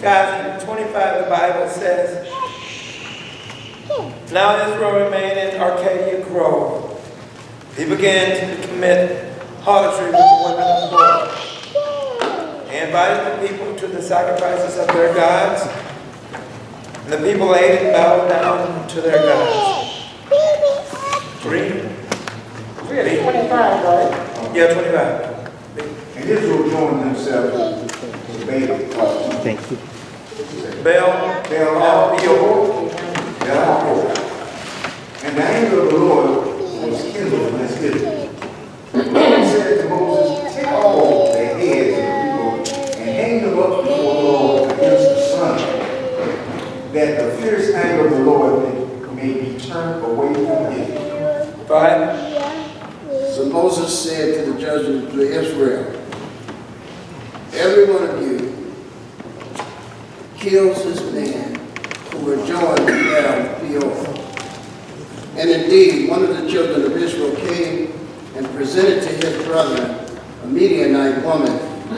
Guys, in 25 the Bible says, now Israel remained in Arcadia Grove. He began to commit harlotry with the women of the Lord. He invited the people to the sacrifices of their gods. And the people ate and bowed down to their gods. Read. We're at 25, right? Yeah, 25. And Israel joined themselves to Baal. Thank you. Baal, Peor. And the anger of the Lord was kindled against Israel. The Lord said to Moses, take all the heads of the people and hang them up before the Lord against the sun, that the fierce anger of the Lord may be turned away from Israel. 5. So Moses said to the judges of Israel, every one of you kills his men who were joined to Baal Peor. And indeed, one of the children of Israel came and presented to his brethren a Midianite woman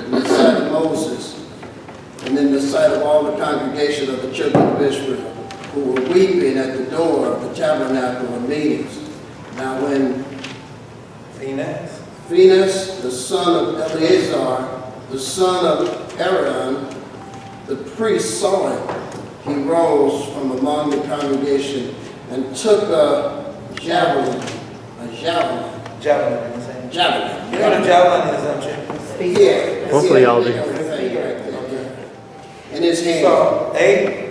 in the sight of Moses and in the sight of all the congregation of the children of Israel, who were weeping at the door of the tabernacle of meetings. Now when Phinehas, the son of Eleazar, the son of Aaron, the priest, saw it, he rose from among the congregation and took a javelin. Javelin, you're saying? Javelin. You know what a javelin is, don't you? Yeah. Hopefully y'all do. In his hand. So, 8.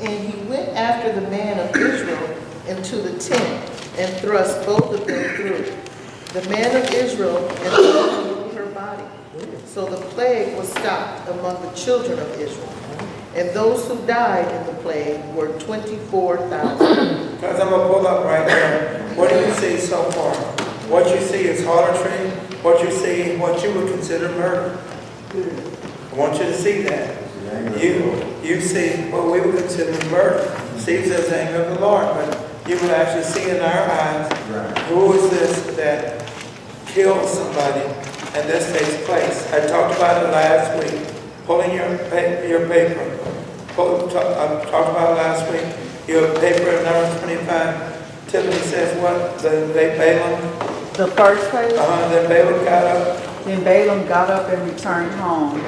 And he went after the man of Israel into the tent and thrust both of them through, the man of Israel and the woman through her body. So the plague was stopped among the children of Israel. And those who died in the plague were 24,000. Guys, I'm going to pull up right now. What do you see so far? What you see is harlotry. What you see, what you would consider murder. I want you to see that. You see what we would consider murder. Steve says anger of the Lord, but you would actually see in our eyes, who is this that kills somebody and this takes place. I talked about it last week. Pulling your paper. I talked about it last week. Your paper in number 25. Tiffany says what? Balaam. The first page. Then Balaam got up. Then Balaam got up and returned home.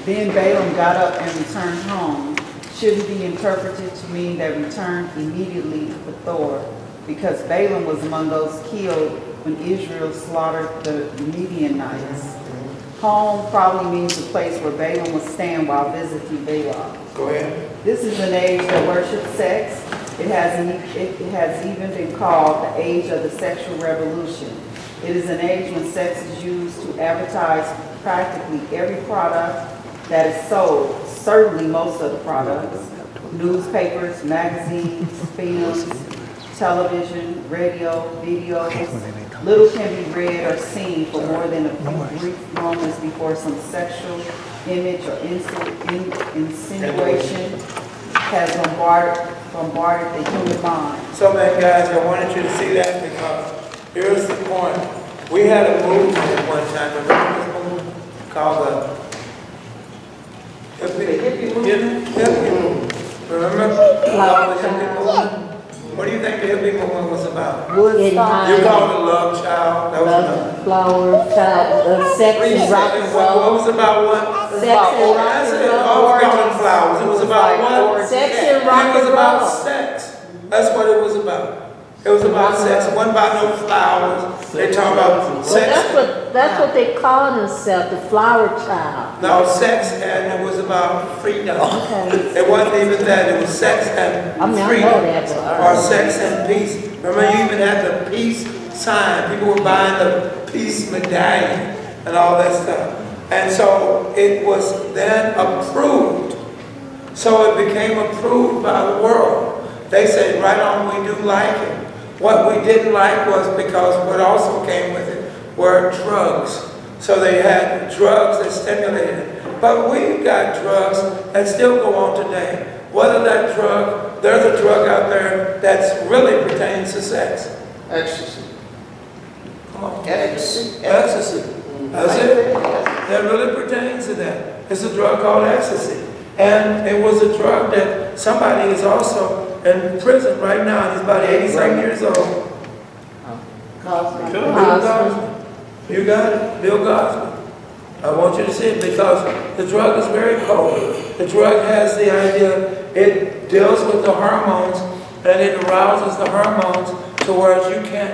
Then Balaam got up and returned home. Shouldn't be interpreted to mean that returned immediately to Thor, because Balaam was among those killed when Israel slaughtered the Midianites. Home probably means the place where Balaam would stand while visiting Balaam. Go ahead. This is an age that worships sex. It has even been called the age of the sexual revolution. It is an age when sex is used to advertise practically every product that is sold, certainly most of the products. Newspapers, magazines, films, television, radio, videos. Little can be read or seen for more than a few brief moments before some sexual image or insinuation has bombarded the human mind. So, man, guys, I wanted you to see that because here's the point. We had a movement at one time, remember this movement called the hippie movement? Remember? The hippie movement? What do you think the hippie movement was about? Woodstock. You called it Love Child. That was another. Flower Child, sex and rock and What roll. was about what? Sex and rock That's and it. roll. Oh, God, flowers. It was about what? Sex and rock It was and about roll. sex. That's what it was about. It was about sex. It wasn't about no flowers. They talk about Well, sex. that's what they call themselves, the flower child. No, sex and it was about freedom. Okay. It wasn't even that. It was sex and I mean, I freedom. know that, but all Or right. sex and peace. Remember, you even had the peace sign. People were buying the peace medallion and all that stuff. And so it was then approved. So it became approved by the world. They said, right on, we do like it. What we didn't like was because what also came with it were drugs. So they had drugs that stimulated. But we've got drugs that still go on today. Whether that drug, there's a drug out there that really pertains to sex. Ecstasy. Come on. Ecstasy. Ecstasy. That's it. That really pertains to that. It's a drug called ecstasy. And it was a drug that somebody is also in prison right now. He's about 80-some years old. Cosby. Bill Cosby. You got it? Bill Cosby. I want you to see it because the drug is very potent. The drug has the idea, it deals with the hormones and it arouses the hormones to where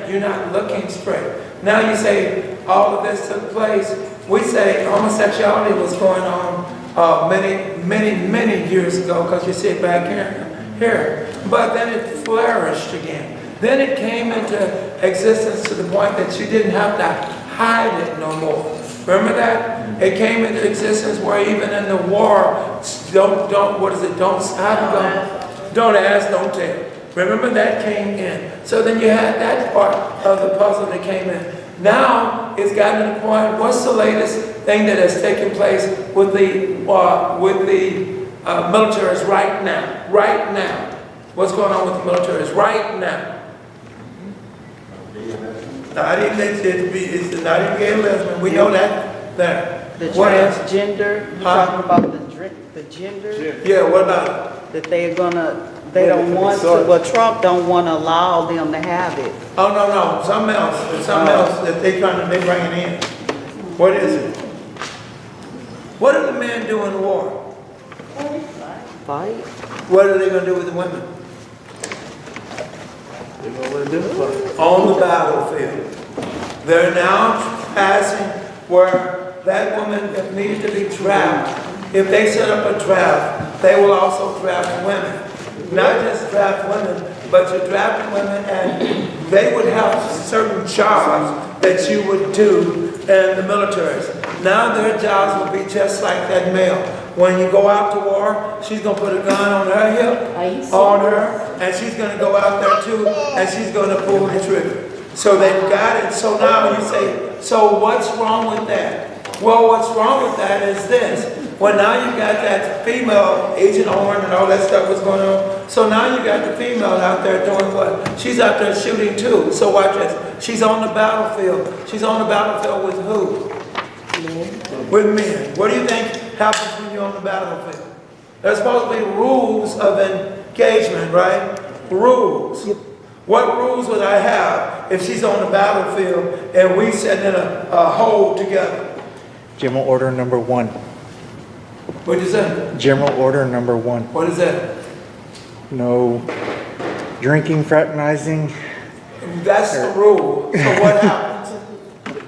you're not looking straight. Now you say all of this took place. We say homosexuality was going on many years ago because you see it back here. But then it flourished again. Then it came into existence to the point that you didn't have to hide it no more. Remember that? It came into existence where even in the war, don't ask, don't tell. Remember that came in. So then you had that part of the puzzle that came in. Now it's gotten to the point, what's the latest thing that has taken place with the militaries right now? Right now. What's going on with the militaries right now? Not even it's not even gay and lesbian. We know that there. The What else? transgender, you're Huh? talking about the gender, Yeah, what about it? that they don't want to, well, Trump don't want to allow them to have it. Oh, no, something else. There's something else that they bringing in. What is it? What do the men do in the war? Fight? What are they going to do with the women? On the battlefield. They're now passing where that woman that needs to be trapped. If they set up a trap, they will also trap women. Not just trap women, but you're trapping women and they would have certain jobs that you would do in the militaries. Now their jobs will be just like that male. When you go out to war, she's going to put a gun on her hip, on her, and she's going to go out there too, and she's going to pull the trigger. So they've got it. So now you say, so what's wrong with that? Well, what's wrong with that is this. Well, now you got that female, Agent Orange and all that stuff was going on. So now you got the female out there doing what? She's out there shooting too. So watch this. She's on the battlefield. She's on the battlefield with who? With men. What do you think happens when you're on the battlefield? There's supposed to be rules of engagement, right? Rules. What rules would I have if she's on the battlefield and we sit in a hole together? General Order Number 1. What'd you say? General Order Number 1. What is that? No drinking, fraternizing. That's the rule. So what happens?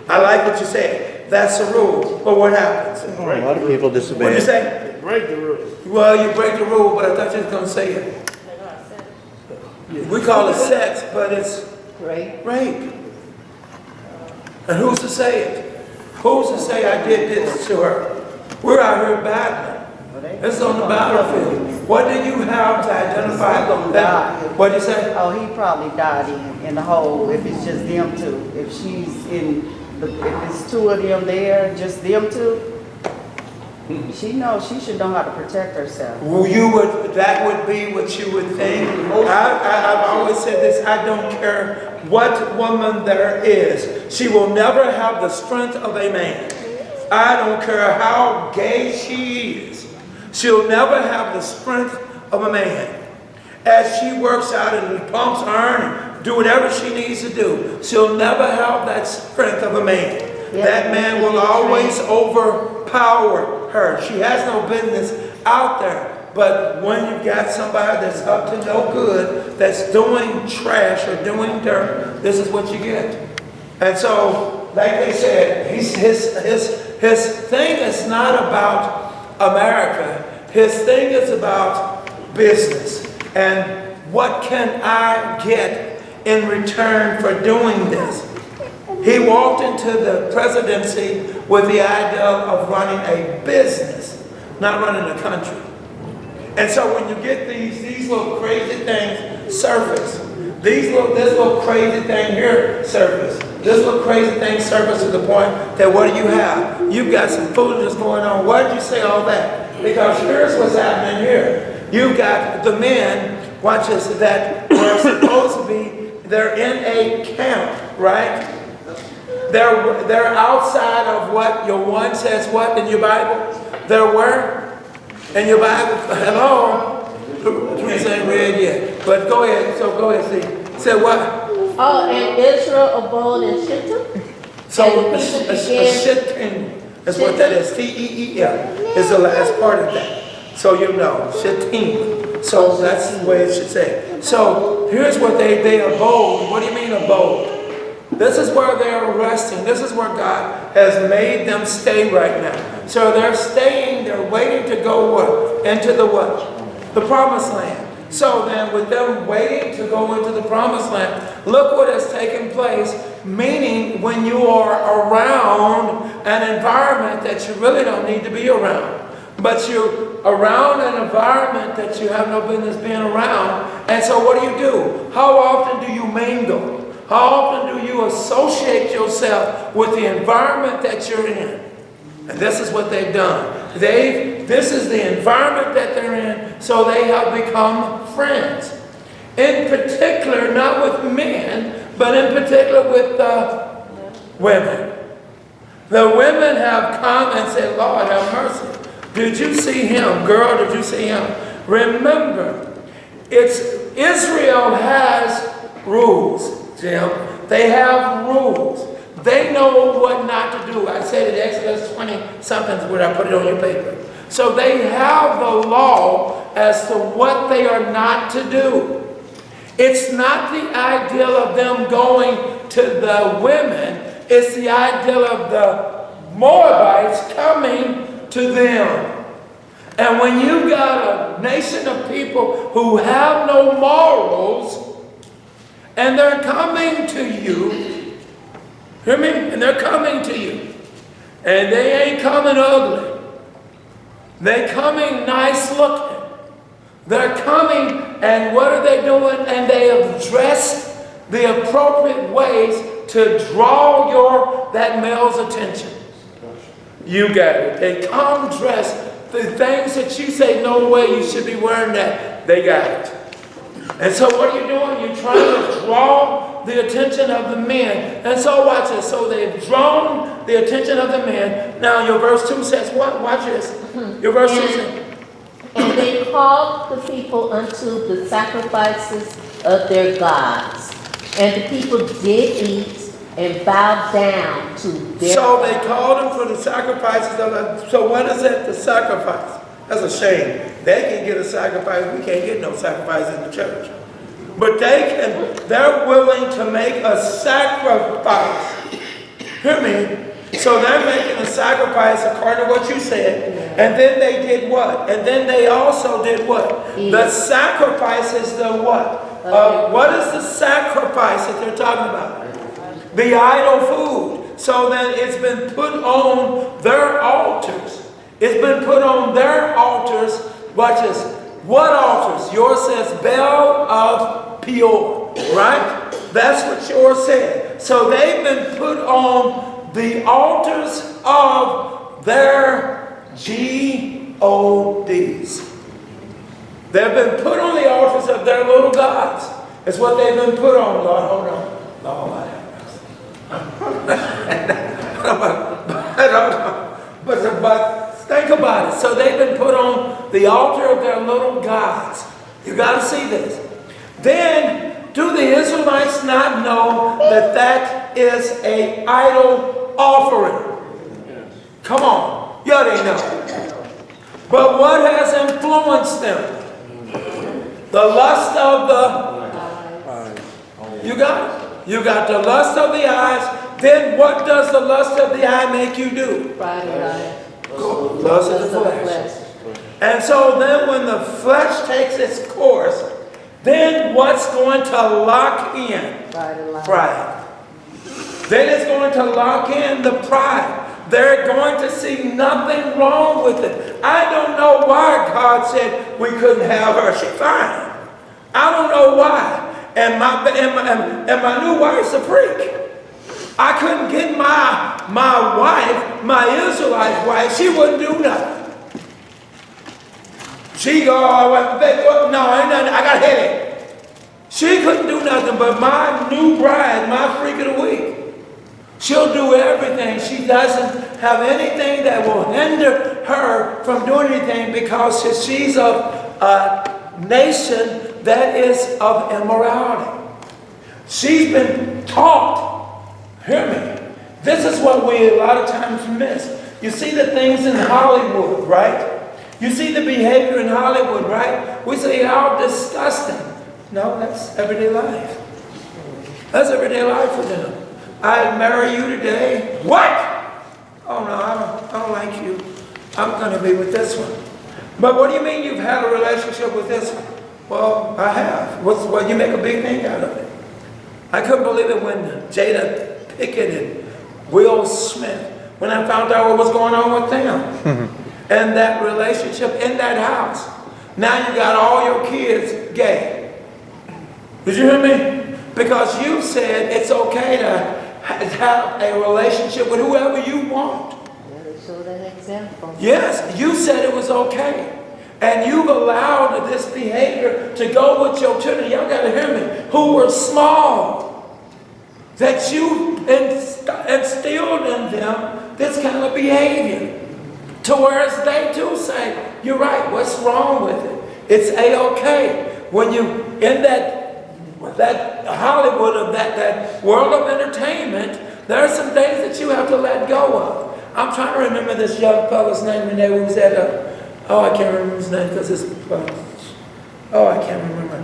I like what you said. That's the rule. But what happens? A lot of people disobey. What did you it. say? Break the rules. Well, you break the rule, but I thought you was going to say it. We call it sex, but it's rape. And who's to say it? Who's to say I did this to her? We're out here battling. It's on the battlefield. What do you have to identify that? What did you say? Oh, he probably died in the hole if it's just them two. If she's if it's two of them there, just them two, she knows she should know how to protect herself. Well, that would be what you would think. I've always said this, I don't care what woman there is. She will never have the strength of a man. I don't care how gay she is. She'll never have the strength of a man. As she works out and pumps iron and do whatever she needs to do, she'll never have that strength of a man. That man will always overpower her. She has no business out there. But when you've got somebody that's up to no good, that's doing trash or doing dirt, this is what you get. And so, like they said, his thing is not about America. His thing is about business. And what can I get in return for doing this? He walked into the presidency with the idea of running a business, not running a country. And so when you get these little crazy things surface, this little crazy thing here surface, this little crazy thing surface to the point that what do you have? You've got some foolishness going on. Why did you say all that? Because here's what's happening here. You've got the men, watch this, that are supposed to be, they're in a camp, right? They're outside of what your one says what in your Bible? They're where? In your Bible? Hello? Tues ain't read yet. But go ahead. So go ahead, see. Say what? Oh, and Israel abode in Shittim? So And a the people began- shittim is what that is. T-E-E-M is the last part of that. So you know, shittim. So that's the way it should say. So here's what they abode. What do you mean abode? This is where they're resting. This is where God has made them stay right now. So they're staying, they're waiting to go what? Into the what? The promised land. So then with them waiting to go into the promised land, look what has taken place. Meaning when you are around an environment that you really don't need to be around. But you're around an environment that you have no business being around. And so what do? How often do you mingle? How often do you associate yourself with the environment that you're in? And this is what they've done. This is the environment that they're in, so they have become friends. In particular, not with men, but in particular with the women. The women have come and said, Lord, have mercy. Did you see him? Girl, did you see him? Remember, Israel has rules, Jim. They have rules. They know what not to do. I said it, Exodus 20-something, where I put it on your paper. So they have the law as to what they are not to do. It's not the ideal of them going to the women. It's the ideal of the Moabites coming to them. And when you've got a nation of people who have no morals, and they're coming to you, hear me? And they're coming to you. And they ain't coming ugly. They're coming nice looking. They're coming, and what are they doing? And they have dressed the appropriate ways to draw that male's attention. You got it. They come dressed. The things that you say, no way you should be wearing that, they got it. And so what are you doing? You're trying to draw the attention of the men. And so watch this. So they've drawn the attention of the men. Now your verse 2 says what? Watch this. Your verse 2 says, And they called the people unto the sacrifices of their gods. And the people did eat and bowed down to their so they called them for the sacrifices of the, so what is that, the sacrifice? That's a shame. They can get a sacrifice. We can't get no sacrifice in the church. But they're willing to make a sacrifice. Hear me? So they're making a sacrifice according to what you said. And then they did what? And then they also did what? The sacrifice is the what? What is the sacrifice that they're talking about? The idol food. So then it's been put on their altars. It's been put on their altars. Watch this. What altars? Yours says Baal of Peor, right? That's what yours said. So they've been put on the altars of their G-O-Ds. They've been put on the altars of their little gods. It's what they've been put on. Lord, hold on. Lord, but think about it. So they've been put on the altar of their little gods. You got to see this. Then, do the Israelites not know that that is an idol offering? Come on. Yeah, they know. But what has influenced them? The lust of the... You got it? You got the lust of the eyes. Then what does the lust of the eye make you do? Lust of the flesh. And so then when the flesh takes its course, then what's going to lock in? Pride. Then it's going to lock in the pride. They're going to see nothing wrong with it. I don't know why God said we couldn't have her. She's fine. I don't know why. And my new wife's a freak. I couldn't get my wife, my Israelite wife, she wouldn't do nothing. She go, no, ain't nothing, I got a headache. She couldn't do nothing, but my new bride, my freak of the week, She'll do everything. She doesn't have anything that will hinder her from doing anything because she's of a nation that is of immorality. She's been taught. Hear me. This is what we a lot of times miss. You see the things in Hollywood, right? You see the behavior in Hollywood, right? We say, oh, disgusting. No, that's everyday life. That's everyday life for them. I'd marry you today. What? Oh no, I don't like you. I'm going to be with this one. But what do you mean you've had a relationship with this one? Well, I have. Well, you make a big thing out of it. I couldn't believe it when Jada Pickett and Will Smith, when I found out what was going on with them. And that relationship in that house. Now you got all your kids gay. Did you hear me? Because you said it's okay to have a relationship with whoever you want. Show that example. Yes, you said it was okay. And you've allowed this behavior to go with your children. Y'all got to hear me. Who were small. That you instilled in them this kind of behavior. To whereas they too say, you're right, what's wrong with it? It's A-okay. When you, in that Hollywood of that world of entertainment, there are some things that you have to let go of. I'm trying to remember this young fellow's name when they was at I can't remember his name because it's, I can't remember.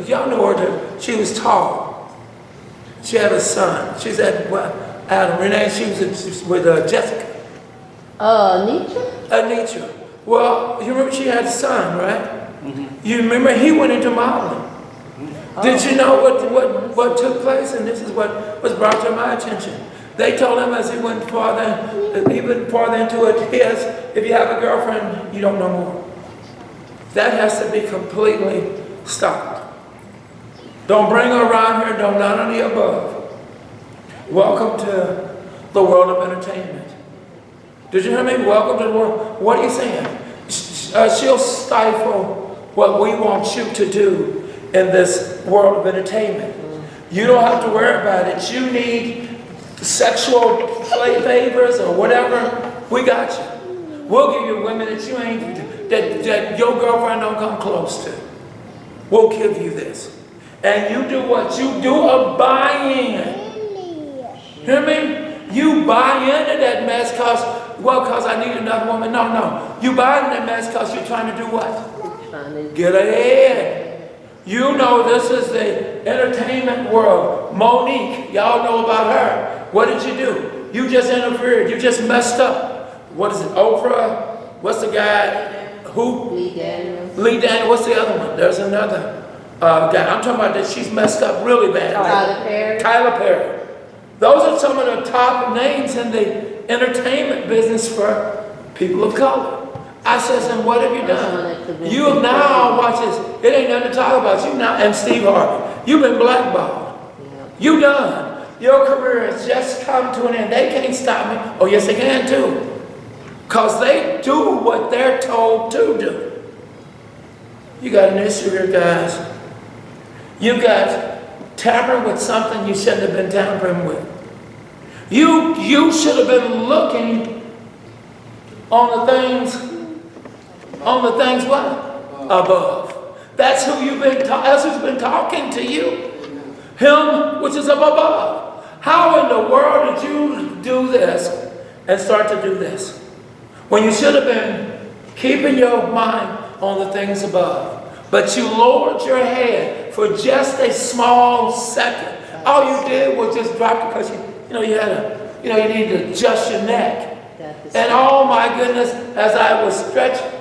Y'all know her, she was tall. She had a son. She's at, Adam, Renee, she was with Jessica. Nietzsche. Well, you remember she had a son, right? Mm-hmm. You remember he went into modeling. Mm-hmm. Did you know what took place? And this is what was brought to my attention. They told him as he went even farther into it, if you have a girlfriend, you don't know more. That has to be completely stopped. Don't bring her around here, don't none of the above. Welcome to the world of entertainment. Did you hear me? Welcome to the world. What are you saying? She'll stifle what we want you to do in this world of entertainment. You don't have to worry about it. You need sexual favors or whatever, we got you. We'll give you women that you ain't, that your girlfriend don't come close to. We'll give you this. And you do what you do of buying. Hear me? You buy into that mess because I need another woman. No. You buy into that mess because you're trying to do what? Get ahead. You know this is the entertainment world. Monique, y'all know about her. What did you do? You just interfered. You just messed up. What is it? Oprah? What's the guy? Who? Lee Daniels. Lee Daniels. What's the other one? There's another guy. I'm talking about that she's messed up really bad. Tyler Perry. Those are some of the top names in the entertainment business for people of color. I says, and what have you done? You have now, watch this, it ain't nothing to talk about. You now, and Steve Harvey, you've been blackballed. You done. Your career has just come to an end. They can't stop me. Oh, yes, they can too. Because they do what they're told to do. You got an issue here, guys. You got tampering with something you shouldn't have been tampering with. You should have been looking on the things what? Above. That's who you've been that's who's been talking to you. Him which is up above. How in the world did you do this and start to do this? When you should have been keeping your mind on the things above. But you lowered your head for just a small second. All you did was just drop it because you need to adjust your neck. And oh my goodness, as I was stretching,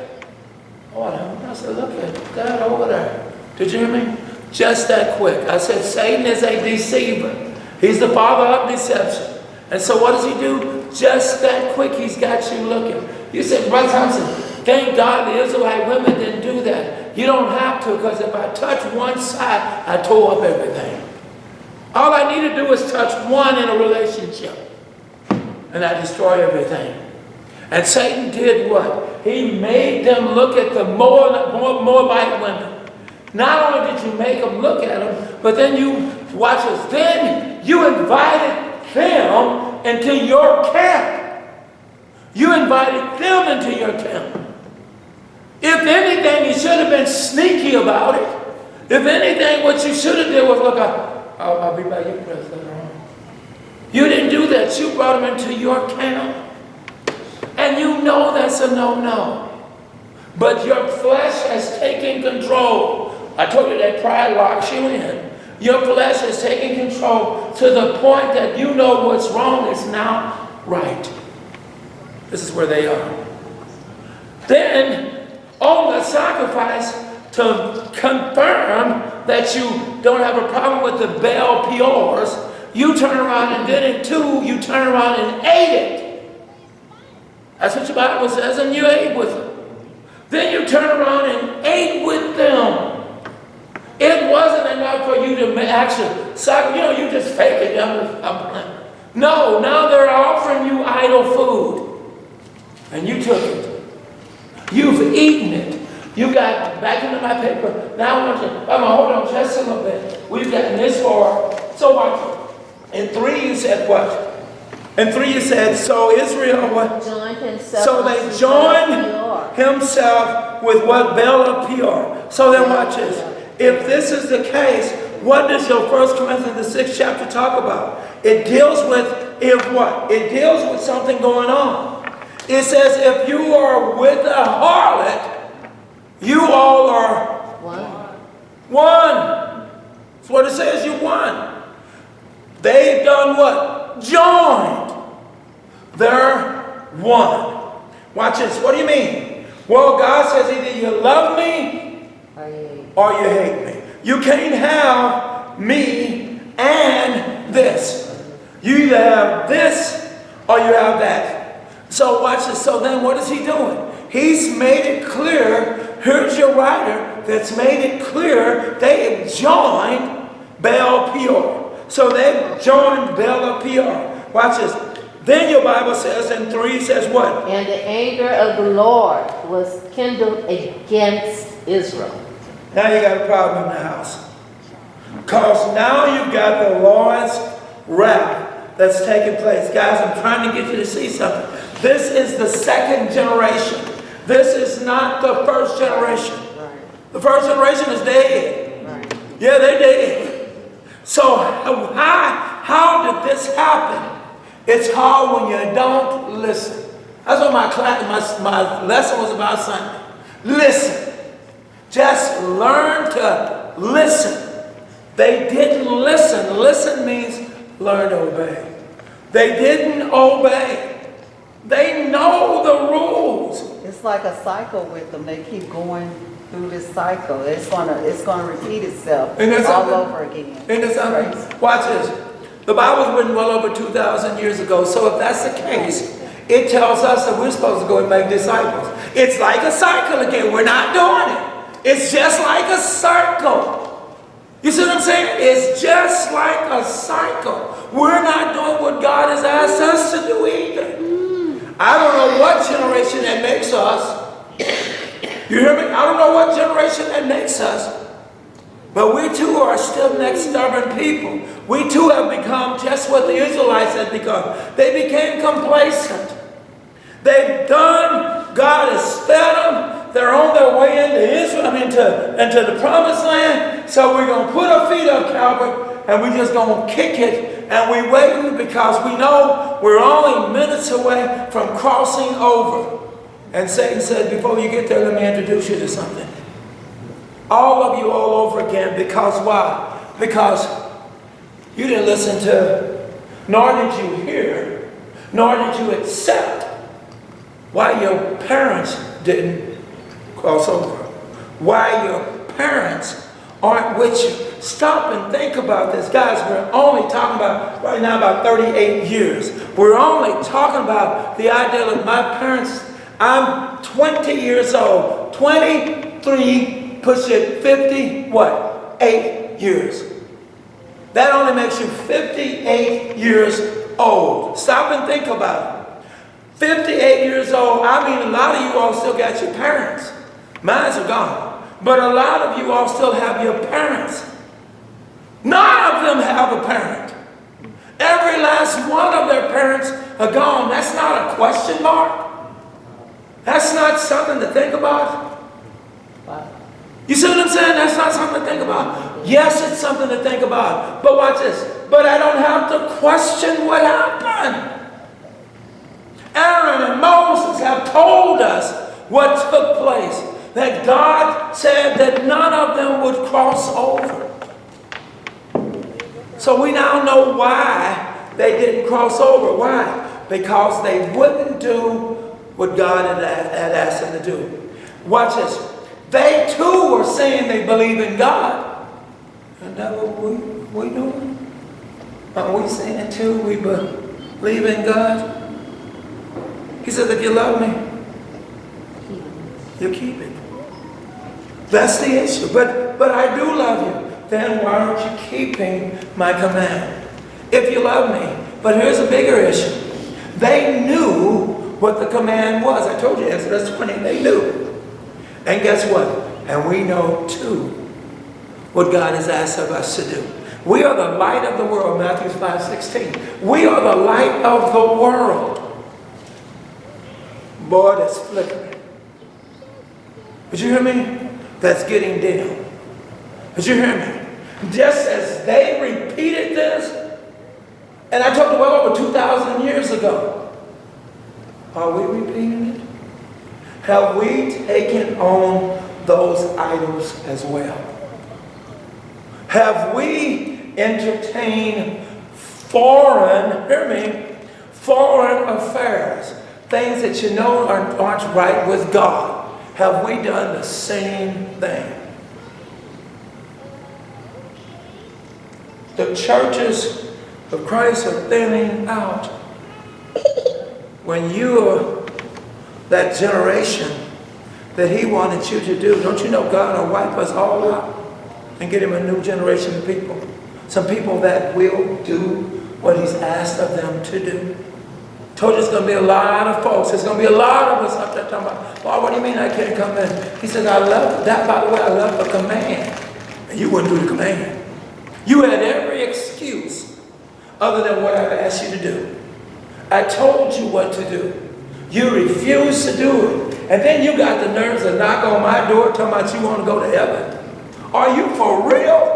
I said, look at that over there. Did you hear me? Just that quick. I said, Satan is a deceiver. He's the father of deception. And so what does he do? Just that quick, he's got you looking. You said, Brother Thompson, thank God the Israelite women didn't do that. You don't have to, because if I touch one side, I tore up everything. All I need to do is touch one in a relationship, and I destroy everything. And Satan did what? He made them look at the Moabite women. Not only did you make them look at them, but then you watch us. Then You invited them into your camp. You invited them into your camp. If anything, you should have been sneaky about it. If anything, what you should have did was, look, I'll be by your presence later on. You didn't do that. You brought them into your camp. And you know that's a no-no. But your flesh has taken control. I told you that pride locks you in. Your flesh has taken control to the point that you know what's wrong is now right. This is where they are. Then, on the sacrifice, to confirm that you don't have a problem with the Baal Peors, you turn around and did it too. You turn around and ate it. That's what your Bible says, and you ate with them. Then you turn around and ate with them. It wasn't enough for you to actually sacrifice. You just fake it. No, now they're offering you idol food. And you took it. You've eaten it. You got back into my paper. Now I want you, hold on just a little bit. We've gotten this far. So watch it. In 3 you said what? In 3 you said, so Israel what? Joined himself. So they joined himself with what? Baal of Peor. So then watch this. If this is the case, what does your 1 Corinthians the 6th chapter talk about? It deals with if what? It deals with something going on. It says if you are with a harlot, you all are one. That's what it says, you won. They've done what? Joined. They're one. Watch this. What do you mean? Well, God says either you love me or you hate me. You can't have me and this. You either have this or you have that. So watch this. So then what is he doing? He's made it clear. Here's your writer that's made it clear they have joined Baal Peor. So they've joined Baal Peor. Watch this. Then your Bible says in 3 says what? And the anger of the Lord was kindled against Israel. Now you got a problem in the house. Because now you've got the Lord's wrath that's taking place. Guys, I'm trying to get you to see something. This is the second generation. This is not the first generation. The first generation is dead. Yeah, they're dead. So how did this happen? It's called when you don't listen. That's what my lesson was about Sunday. Listen. Just learn to listen. They didn't listen. Listen means learn to obey. They didn't obey. They know the rules. It's like a cycle with them. They keep going through this cycle. It's gonna repeat itself all over again. Watch this. The Bible was written well over 2,000 years ago. So if that's the case, it tells us that we're supposed to go and make disciples. It's like a cycle again. We're not doing it. It's just like a circle. You see what I'm saying? It's just like a cycle. We're not doing what God has asked us to do either. I don't know what generation that makes us. You hear me? I don't know what generation that makes us. But we too are still next stubborn people. We too have become just what the Israelites had become. They became complacent. They've done, God has fed them. They're on their way into Israel, into the promised land. So we're going to put our feet up, Calvary, and we're just going to kick it. And we're waiting because we know we're only minutes away from crossing over. And Satan said, before you get there, let me introduce you to something. All of you all over again. Because why? Because you didn't listen to, nor did you hear, nor did you accept why your parents didn't cross over. Why your parents aren't with you. Stop and think about this. Guys, we're only talking about, right now, about 38 years. We're only talking about the idea of my parents. I'm 20 years old. 23, push it, 50, what? 8 years. That only makes you 58 years old. Stop and think about it. 58 years old, I mean, a lot of you all still got your parents. Mine are gone. But a lot of you all still have your parents. None of them have a parent. Every last one of their parents are gone. That's not a question mark. That's not something to think about. You see what I'm saying? That's not something to think about. Yes, it's something to think about. But watch this. But I don't have to question what happened. Aaron and Moses have told us what took place. That God said that none of them would cross over. So we now know why they didn't cross over. Why? Because they wouldn't do what God had asked them to do. Watch this. They too were saying they believe in God. And that's what we doing? Are we saying too we believe in God? He said, if you love me, you keep it. That's the issue. But I do love you. Then why aren't you keeping my command? If you love me. But here's a bigger issue. They knew what the command was. I told you, Exodus 20, they knew. And guess what? And we know too what God has asked of us to do. We are the light of the world, Matthew 5:16. We are the light of the world. Boy, that's flickering. Did you hear me? That's getting dim. Did you hear me? Just as they repeated this, and I told you well over 2,000 years ago, are we repeating it? Have we taken on those idols as well? Have we entertained foreign, hear me, foreign affairs, things that you know aren't right with God? Have we done the same thing? The churches of Christ are thinning out. When you're that generation that he wanted you to do, don't you know God will wipe us all out and get him a new generation of people? Some people that will do what he's asked of them to do. Told you it's going to be a lot of folks. There's going to be a lot of us up there talking about, well, what do you mean I can't come in? He says, I love that. By the way, I love the command. And you wouldn't do the command. You had every excuse other than what I've asked you to do. I told you what to do. You refused to do it. And then you got the nerves to knock on my door talking about you want to go to heaven. Are you for real?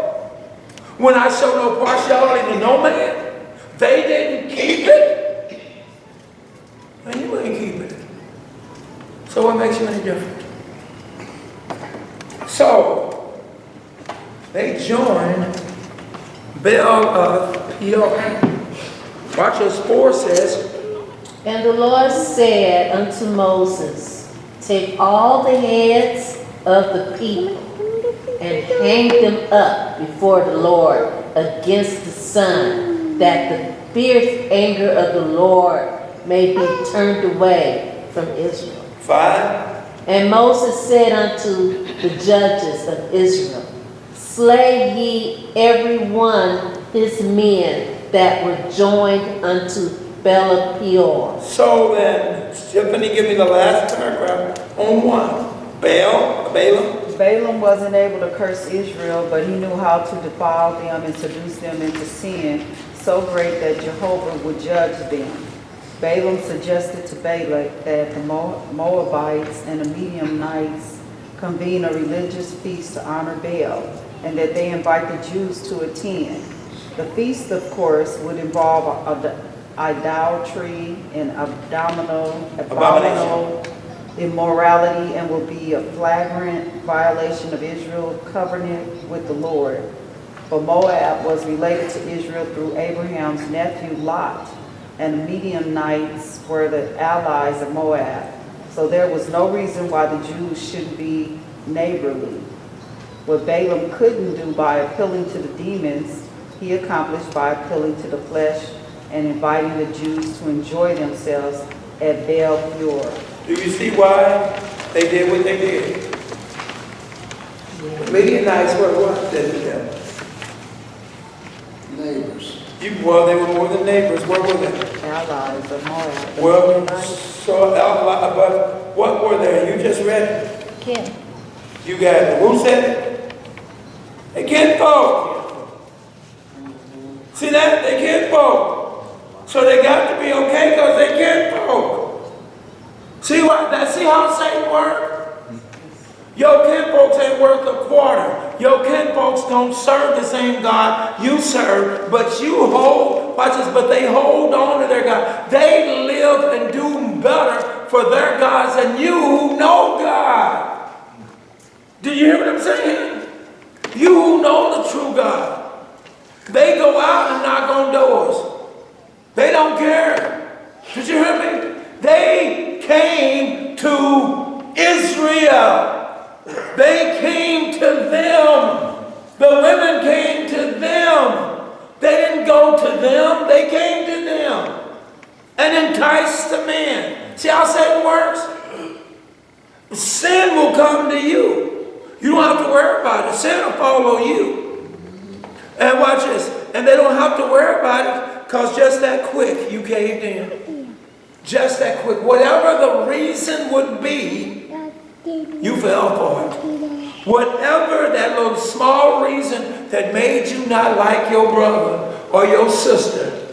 When I show no partiality to no man, they didn't keep it. And you ain't keeping it. So what makes you any different? So, they joined Baal of Peor. Watch what 4 says. And the Lord said unto Moses, take all the heads of the people and hang them up before the Lord against the sun, that the fierce anger of the Lord may be turned away from Israel. 5. And Moses said unto the judges of Israel, slay ye every one his men that were joined unto Baal Peor. So then, Tiffany, give me the last paragraph on 1. Balaam. Balaam wasn't able to curse Israel, but he knew how to defile them and seduce them into sin so great that Jehovah would judge them. Balaam suggested to Balak that the Moabites and the Midianites convene a religious feast to honor Baal, and that they invite the Jews to attend. The feast, of course, would involve idolatry and abominable immorality, and will be a flagrant violation of Israel's covenant with the Lord. For Moab was related to Israel through Abraham's nephew Lot, and the Midianites were the allies of Moab. So there was no reason why the Jews shouldn't be neighborly. What Balaam couldn't do by appealing to the demons, he accomplished by appealing to the flesh and inviting the Jews to enjoy themselves at Baal Peor. Do you see why they did what they did? The Midianites were what did to them? Neighbors. Well, they were more than neighbors. Where were they? Allies of Moab. Well, so, but what were they? You just read it. Kim. You got it. Who said it? They can't vote. See that? They can't vote. So they got to be okay because they kinfolk. See how Satan works? Your kinfolks ain't worth a quarter. Your kinfolks don't serve the same God you serve, but you hold, watch this, but they hold on to their God. They live and do better for their gods than you who know God. Do you hear what I'm saying? You who know the true God. They go out and knock on doors. They don't care. Did you hear me? They came to Israel. They came to them. The women came to them. They didn't go to them. They came to them and enticed the men. See how Satan works? Sin will come to you. You don't have to worry about it. Sin will follow you. And watch this. And they don't have to worry about it because just that quick you caved in. Just that quick. Whatever the reason would be, you fell for it. Whatever that little small reason that made you not like your brother or your sister,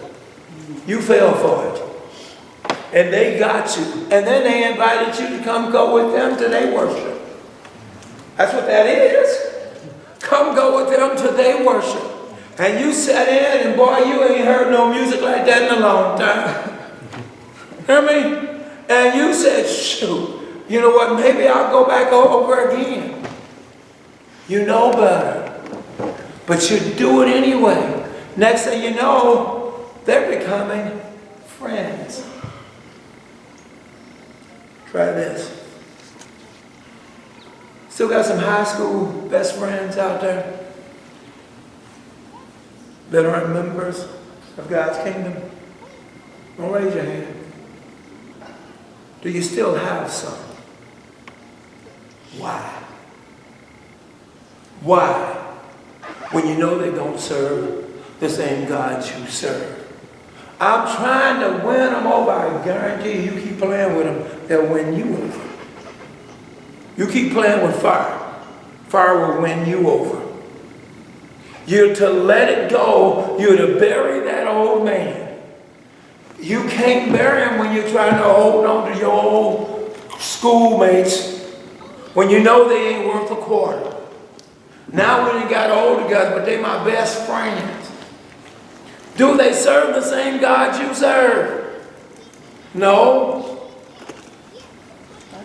you fell for it. And they got you. And then they invited you to come go with them to their worship. That's what that is. Come go with them to their worship. And you sat in and boy, you ain't heard no music like that in a long time. Hear me? And you said, shoot. You know what, maybe I'll go back over again. You know better. But you do it anyway. Next thing you know, they're becoming friends. Try this. Still got some high school best friends out there that aren't members of God's kingdom? Don't raise your hand. Do you still have some? Why? Why? When you know they don't serve the same God you serve. I'm trying to win them over. I guarantee you keep playing with them, they'll win you over. You keep playing with fire. Fire will win you over. You're to let it go. You're to bury that old man. You can't bury him when you're trying to hold on to your old schoolmates when you know they ain't worth a quarter. Now we done got older guys, but they my best friends. Do they serve the same God you serve? No.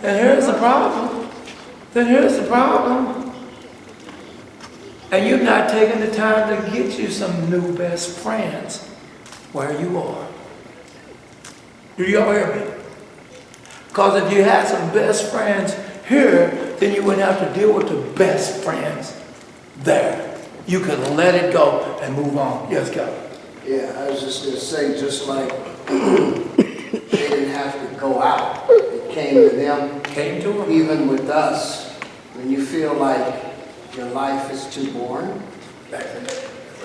And here's the problem. Then here's the problem. And you're not taking the time to get you some new best friends where you are. Do y'all hear me? Because if you had some best friends here, then you wouldn't have to deal with the best friends there. You could let it go and move on. Yes, God. Yeah, I was just going to say, just like they didn't have to go out. It came to them. Came to them. Even with us, when you feel like your life is too boring,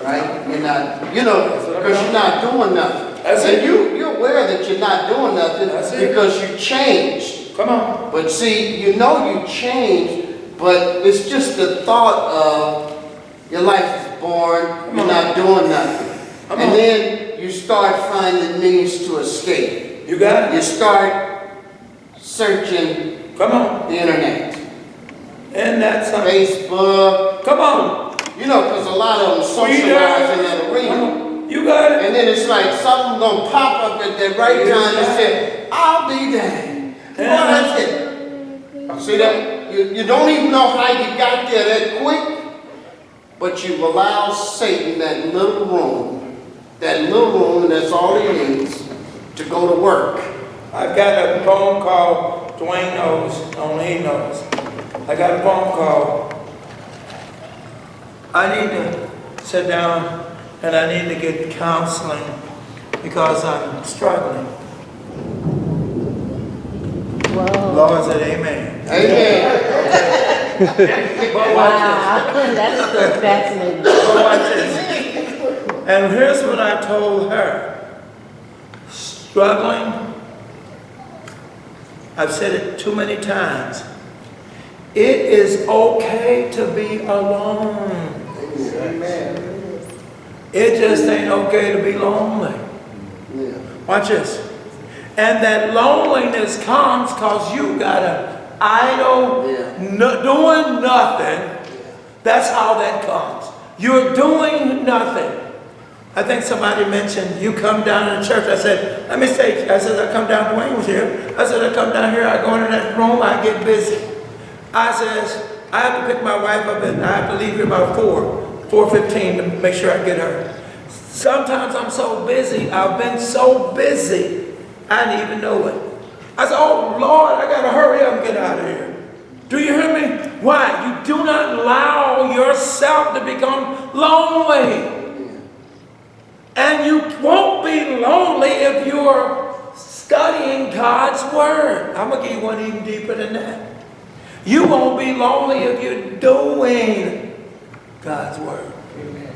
right? You're not, because you're not doing nothing. That's and it. You're aware that you're not doing nothing because you changed. Come on. But see, you know you changed, but it's just the thought of your life is boring, you're not doing nothing. And then you start finding means to escape. You got it. You start searching the internet. And that's something. Facebook. Come on. Because a lot of them socialize in that arena. You got it. And then it's like something gonna pop up at the right time and say, I'll be there. That's it. See that? You don't even know how you got there that quick, but you've allowed Satan that little room, and that's all he needs to go to work. I've got a phone call. Dwayne knows, only he knows. I got a phone call. I need to sit down and I need to get counseling because I'm struggling. Whoa. Lord said amen. Amen. But watch this. That's so fascinating. But watch this. And here's what I told her. Struggling. I've said it too many times. It is okay to be alone. Amen. It just ain't okay to be lonely. Yeah. Watch this. And that loneliness comes because you got an idle, doing nothing. That's how that comes. You're doing nothing. I think somebody mentioned you come down to church. I said, let me say, I come down, Dwayne was here. I said, I come down here, I go into that room, I get busy. I says, I have to pick my wife up and I have to leave here about 4:15 to make sure I get her. Sometimes I'm so busy, I've been so busy, I didn't even know it. I said, oh Lord, I gotta hurry up and get out of here. Do you hear me? Why? You do not allow yourself to become lonely. And you won't be lonely if you're studying God's Word. I'm going to give you one even deeper than that. You won't be lonely if you're doing God's Word. Amen.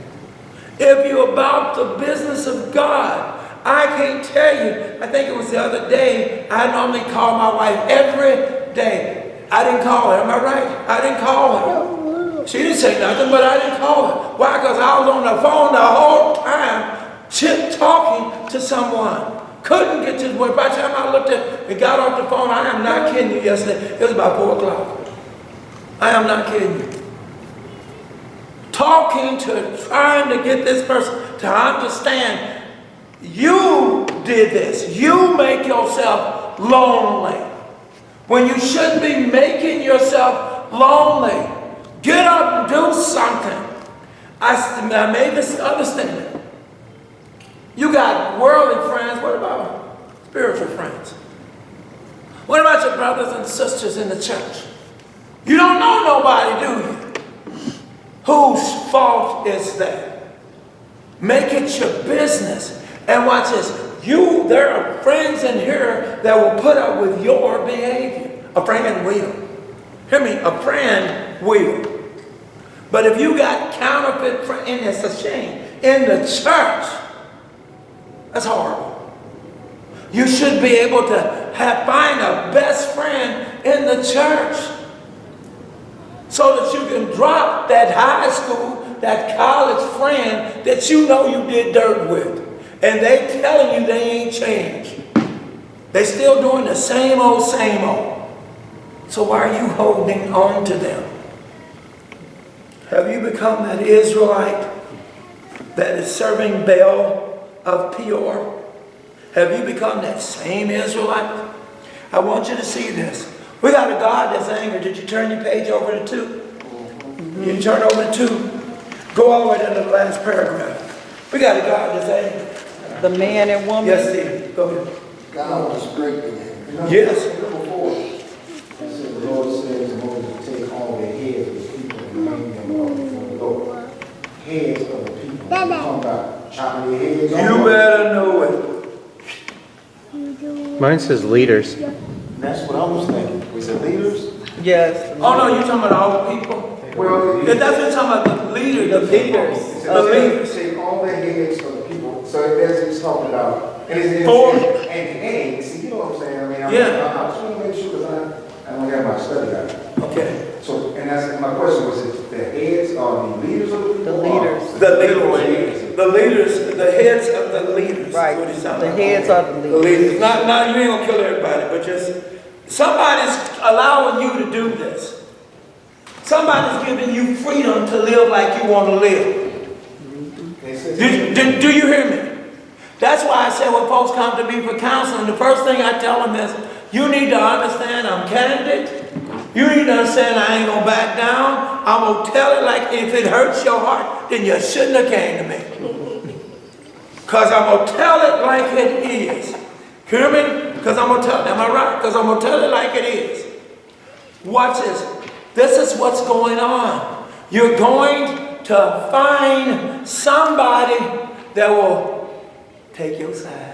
If you're about the business of God, I can't tell you. I think it was the other day, I normally call my wife every day. I didn't call her, am I right? I didn't call her. She didn't say nothing, but I didn't call her. Why? Because I was on the phone the whole time, talking to someone. Couldn't get to the word. By the time I looked at and got off the phone, I am not kidding you yesterday. It was about 4 o'clock. I am not kidding you. Trying to get this person to understand you did this. You make yourself lonely. When you shouldn't be making yourself lonely. Get up and do something. I made this understanding. You got worldly friends. What about spiritual friends? What about your brothers and sisters in the church? You don't know nobody, do you? Whose fault is that? Make it your business. And watch this. There are friends in here that will put up with your behavior. A friend will. Hear me? A friend will. But if you got counterfeit friends, and it's a shame, in the church, that's horrible. You should be able to find a best friend in the church so that you can drop that high school, that college friend that you know you did dirt with. And they telling you they ain't changed. They still doing the same old, same old. So why are you holding on to them? Have you become that Israelite that is serving Baal of Peor? Have you become that same Israelite? I want you to see this. We got a God that's angry. Did you turn your page over to 2? You can turn over to 2. Go all the way to the last paragraph. We got a God that's angry. The man and woman? Yes, Steve. Go ahead. God was greatly angry. Yes. Number 4, it says the Lord says to Moses, take all the heads of the people and hang them up before the Lord. Heads of the people. When you talk about chopping their heads off. You better know it. Mine says leaders. That's what I was thinking. Was it leaders? Yes. Oh no, you're talking about all the people? Well, It doesn't talk about the leaders. The leaders. The leaders. Take all the heads of the people. So that's what it's talking about. And it's Four. and see, you know what I'm saying? I mean, I just want to make sure because I don't have my study guide. Okay. So, and that's my question was: it the heads are the leaders of the people? The leaders. The leaders, the heads of the leaders. Right. What he's talking The about. heads are the The leaders. leaders. Not you ain't gonna kill everybody, but just somebody's allowing you to do this. Somebody's giving you freedom to live like you want to live. Do you hear me? That's why I say when folks come to me for counseling, the first thing I tell them is, you need to understand I'm candid. You need to understand I ain't gonna back down. I'm gonna tell it like if it hurts your heart, then you shouldn't have came to me. Because I'm gonna tell it like it is. Hear me? Because I'm gonna tell it. Am I right? Because I'm gonna tell it like it is. Watch this. This is what's going on. You're going to find somebody that will take your side.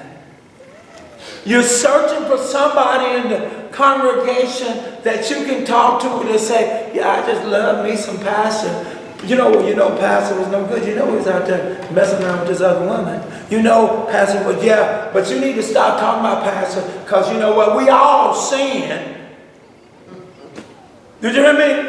You're searching for somebody in the congregation that you can talk to and say, yeah, I just love me some pastor. You know pastor was no good. You know he was out there messing around with this other woman. You know pastor was, yeah, but you need to stop talking about pastor because you know what? We all sin. Did you hear me?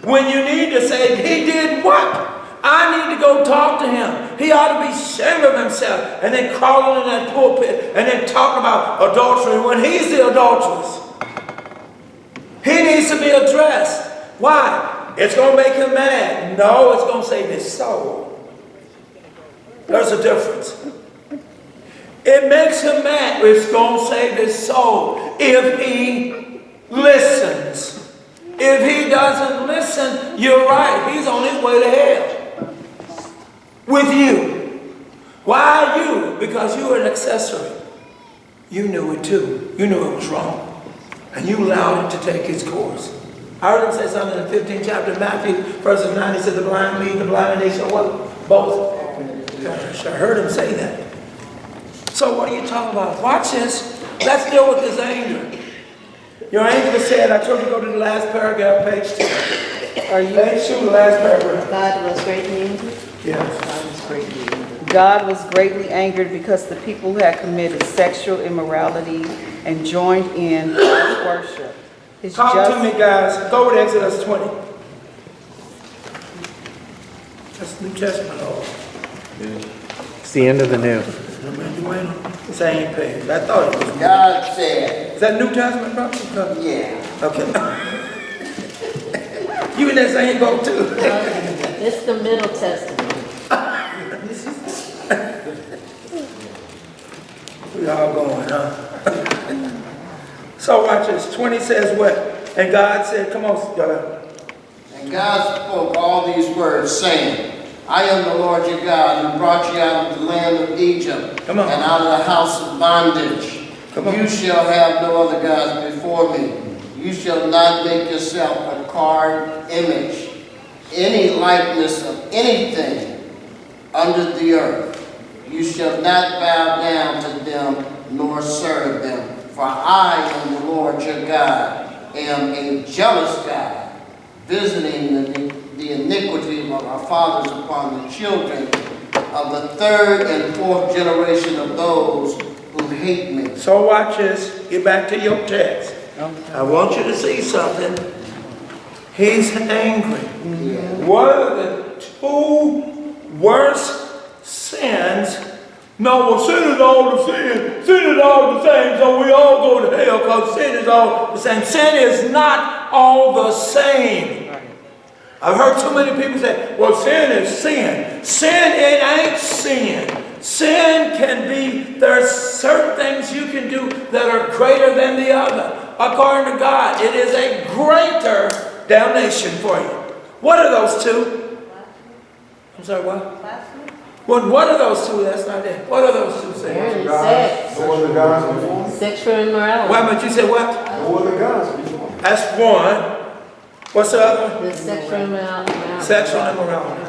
When you need to say, he did what? I need to go talk to him. He ought to be ashamed of himself. And then crawling in that pulpit and then talking about adultery when he's the adulteress. He needs to be addressed. Why? It's going to make him mad. No, it's going to save his soul. There's a difference. It makes him mad. It's going to save his soul if he listens. If he doesn't listen, you're right. He's on his way to hell. With you. Why you? Because you were an accessory. You knew it too. You knew it was wrong. And you allowed it to take its course. I heard him say something in the 15th chapter of Matthew, verses 9. He said, the blind lead, the blind, and they shall what? Both. I heard him say that. So what are you talking about? Watch this. Let's deal with his anger. Your anger said, I told you to go to the last paragraph, page 2. Are you? Page 2, the last paragraph. God was greatly angry. Yes. God was greatly angry. God was greatly angered because the people had committed sexual immorality and joined in false worship. His Talk to me, guys. Go with Exodus 20. That's New Testament. It's the end of the new. Same page. I thought it was. God said, Is that New Testament, bro? yeah. Okay. You in that same boat too? It's the Middle Testament. We all going, huh? So watch this. 20 says what? And God said, come on, y'all. And God spoke all these words, saying, I am the Lord your God, who brought you out of the land of Egypt, Come on. and out of the house of bondage. Come on. You shall have no other gods before me. You shall not make yourself a carved image, any likeness of anything under the earth. You shall not bow down to them, nor serve them. For I am the Lord your God, am a jealous God, visiting the iniquity of our fathers upon the children of the third and fourth generation of those who hate me. So watch this. Get back to your text. I want you to see something. He's angry. Yeah. What are the two worst sins? No, well, sin is all the sin. Sin is all the same, so we all go to hell because sin is all the same. Sin is not all the same. I've heard too many people say, well, sin is sin. Sin, it ain't sin. Sin can be, there's certain things you can do that are greater than the other. According to God, it is a greater damnation for you. What are those two? I'm sorry, what? Well, what are those two? That's not it. What are those two things? Apparently sex, No other gods before me. sexual immorality. Wait a minute, you said what? No other gods before me. That's one. What's the other? The sexual immorality. Sexual immorality.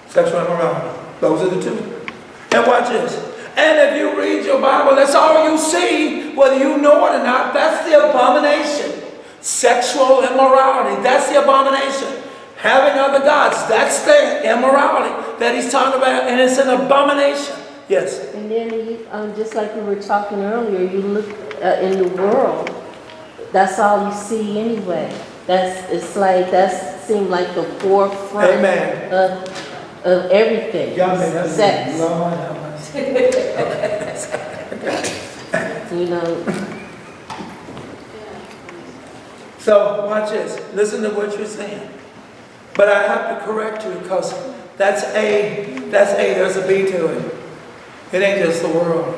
Sexual immorality. Those are the two. And watch this. And if you read your Bible, that's all you see, whether you know it or not. That's the abomination. Sexual immorality. That's the abomination. Having other gods. That's the immorality that he's talking about. And it's an abomination. Yes. And then, just like we were talking earlier, you look in the world, that's all you see anyway. That seemed like the forefront Amen. of everything. Sex. Lord have mercy. You know, So watch this. Listen to what you're saying. But I have to correct you because that's A. There's a B to it. It ain't just the world.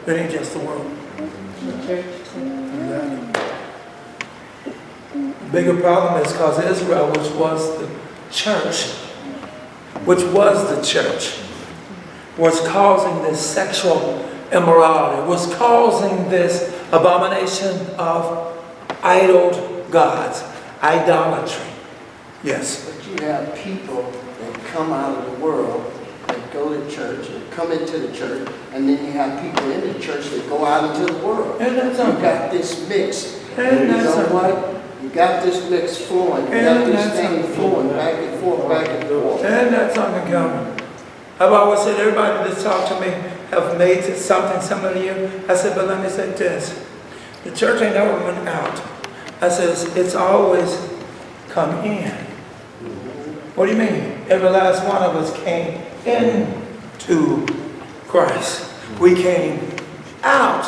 It ain't just the world. the church. The bigger problem is because Israel, which was the church, was causing this sexual immorality, was causing this abomination of idol gods, idolatry. Yes. But you have people that come out of the world, that go to church, that come into the church, and then you have people in the church that go out into the world. And that's You okay. got this mix. And You that's know okay. what? You got this mix flowing. You got And this that's thing okay. flowing back and forth, back and forth. And that's unaccounted. I've always said, everybody that's talked to me have made it something similar to you. I said, but let me say this. The church ain't never went out. I said, it's always come in. What do you mean? Every last one of us came into Christ. We came out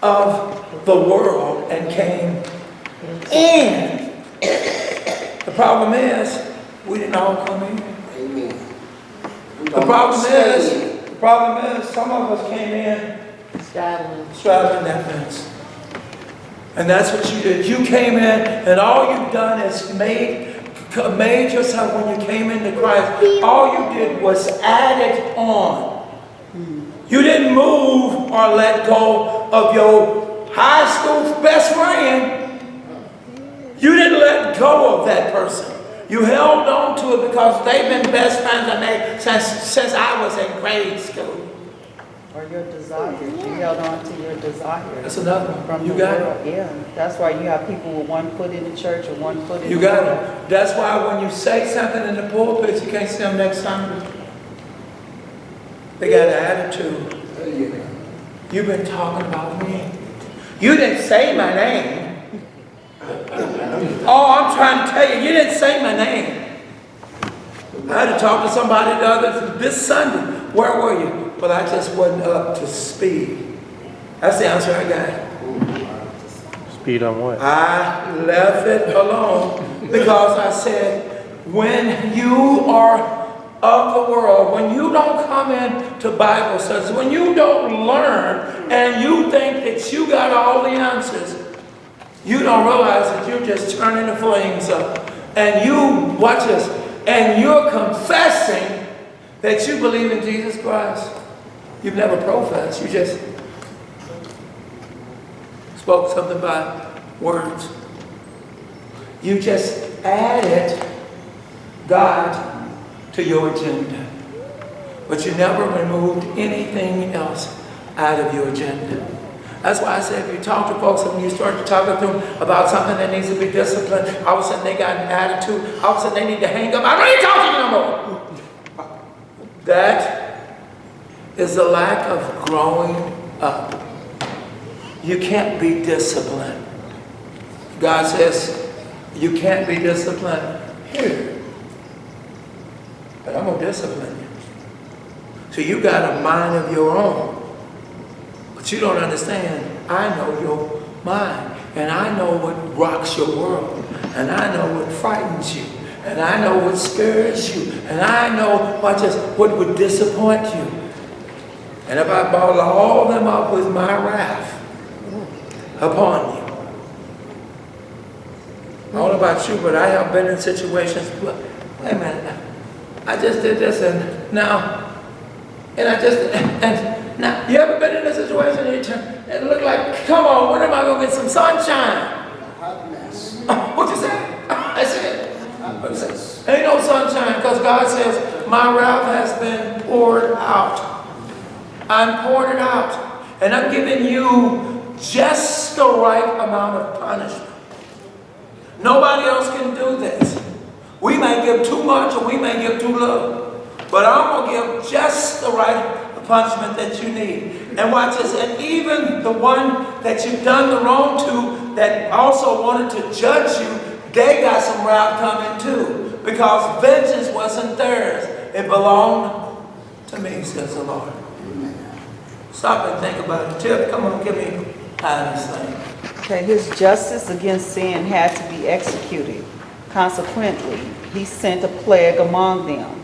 of the world and came in. The problem is, we didn't all come in. Amen. The problem is, some of us came in straddling that fence. And that's what you did. You came in, and all you've done is made yourself, when you came into Christ, all you did was add it on. You didn't move or let go of your high school best friend. You didn't let go of that person. You held on to it because they've been best friends since I was in grade school. Or your desire. You held on to your desire. That's another one. From You the got world. it. Yeah. That's why you have people with one foot in the church and one foot in You the got world. it. That's why when you say something in the pulpit, you can't see them next Sunday. They got an attitude. You've been talking about me. You didn't say my name. Oh, I'm trying to tell you, you didn't say my name. I had to talk to somebody this Sunday. Where were you? Well, I just wasn't up to speed. That's the answer I got. Speed on what? I left it alone because I said, when you are of the world, when you don't come into Bible studies, when you don't learn and you think that you got all the answers, you don't realize that you're just turning the flames up. And you, watch this, and you're confessing that you believe in Jesus Christ. You've never professed, you just spoke something by words. You just added God to your agenda. But you never removed anything else out of your agenda. That's why I say if you talk to folks and you start talking to them about something that needs to be disciplined, all of a sudden they got an attitude, all of a sudden they need to hang up. I don't need to talk to you no more. That is the lack of growing up. You can't be disciplined. God says you can't be disciplined here. But I'm going to discipline you. So you got a mind of your own. But you don't understand. I know your mind. And I know what rocks your world. And I know what frightens you. And I know what scares you. And I know what would disappoint you. And if I bottle all of them up with my wrath upon you. I don't know about you, but I have been in situations, wait a minute, I just did this and now, now, you ever been in a situation and it looked like, come on, when am I going to get some sunshine? Hot mess. What'd you say? I said, ain't no sunshine, because God says, my wrath has been poured out. I'm pouring it out. And I'm giving you just the right amount of punishment. Nobody else can do this. We may give too much or we may give too little. But I'm going to give just the right punishment that you need. And watch this. And even the one that you've done the wrong to, that also wanted to judge you, they got some wrath coming too. Because vengeance wasn't theirs. It belonged to me, says the Lord. Stop and think about it. Tip, come on, give me this thing. Okay, his justice against sin had to be executed. Consequently, he sent a plague among them.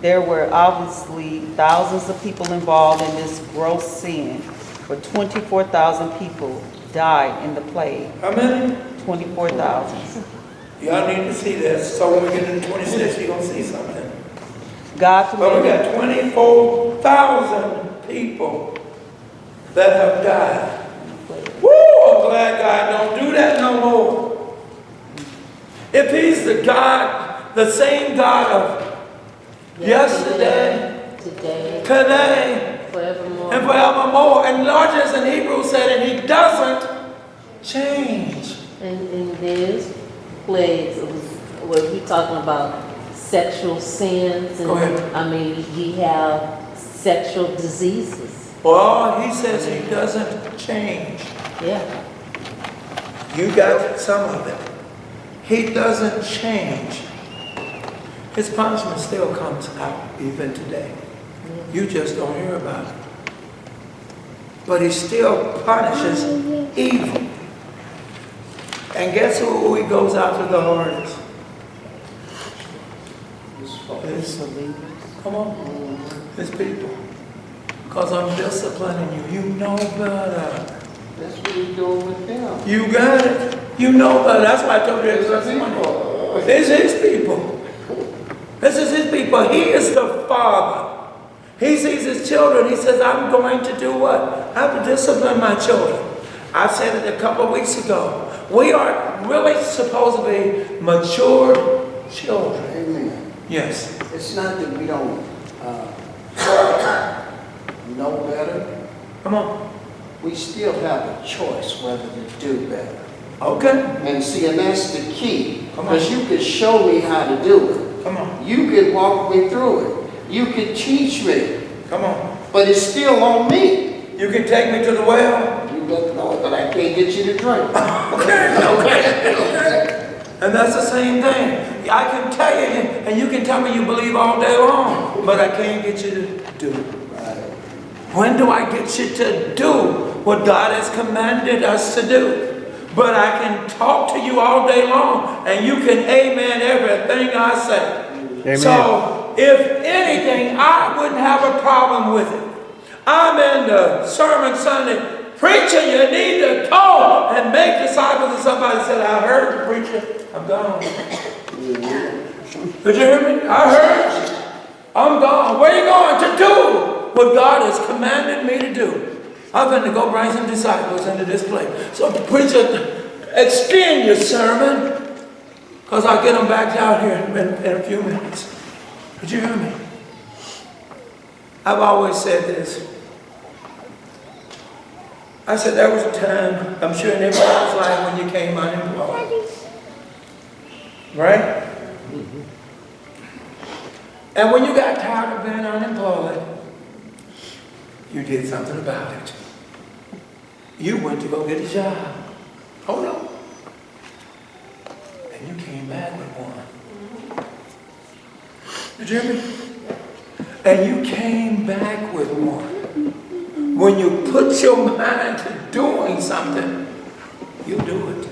There were obviously thousands of people involved in this gross sin, but 24,000 people died in the plague. How many? 24,000. Y'all need to see this. So when we get into 26, you're going to see something. God But we committed, got 24,000 people that have died. Woo! I'm glad God don't do that no more. If he's the God, the same God of yesterday, today, forevermore. and forevermore, and larger as in Hebrew said, and he doesn't change. And there's plagues. What we talking about? Sexual sins. And, Go ahead. I mean, we have sexual diseases. Well, he says he doesn't change. Yeah. You got some of it. He doesn't change. His punishment still comes out even today. You just don't hear about it. But he still punishes evil. And guess who he goes after the hardest? Come on. His people. Because I'm disciplining you. You know better. That's what he's doing with them. You got it. You know better. That's why I told you it's his people. It's his people. This is his people. He is the Father. He sees his children. He says, I'm going to do what? I have to discipline my children. I said it a couple of weeks ago. We are really supposed to be matured children. Amen. Yes. It's not that we don't know better. Come on. We still have a choice whether to do better. Okay. And see, and that's the key. Come on. Because you can show me how to do it. Come on. You can walk me through it. You can teach me. Come on. But it's still on me. You can take me to the well. You don't know it, but I can't get you to drink. Okay. And that's the same thing. I can tell you, and you can tell me you believe all day long, but I can't get you to do it. Right. When do I get you to do what God has commanded us to do? But I can talk to you all day long, and you can amen everything I say. Amen. So, if anything, I wouldn't have a problem with it. I'm in the sermon Sunday. Preacher, you need to go and make disciples. And somebody said, I heard you, preacher. I'm gone. Did you hear me? I heard you. I'm gone. Where are you going to do what God has commanded me to do? I'm going to go bring some disciples into this place. So, preacher, extend your sermon, because I'll get them back out here in a few minutes. Did you hear me? I've always said this. I said there was a time, I'm sure in everybody's life, when you came unemployed. Right? And when you got tired of being unemployed, you did something about it. You went to go get a job. Oh no. And you came back with one. Did you hear me? And you came back with one. When you put your mind to doing something, you do it.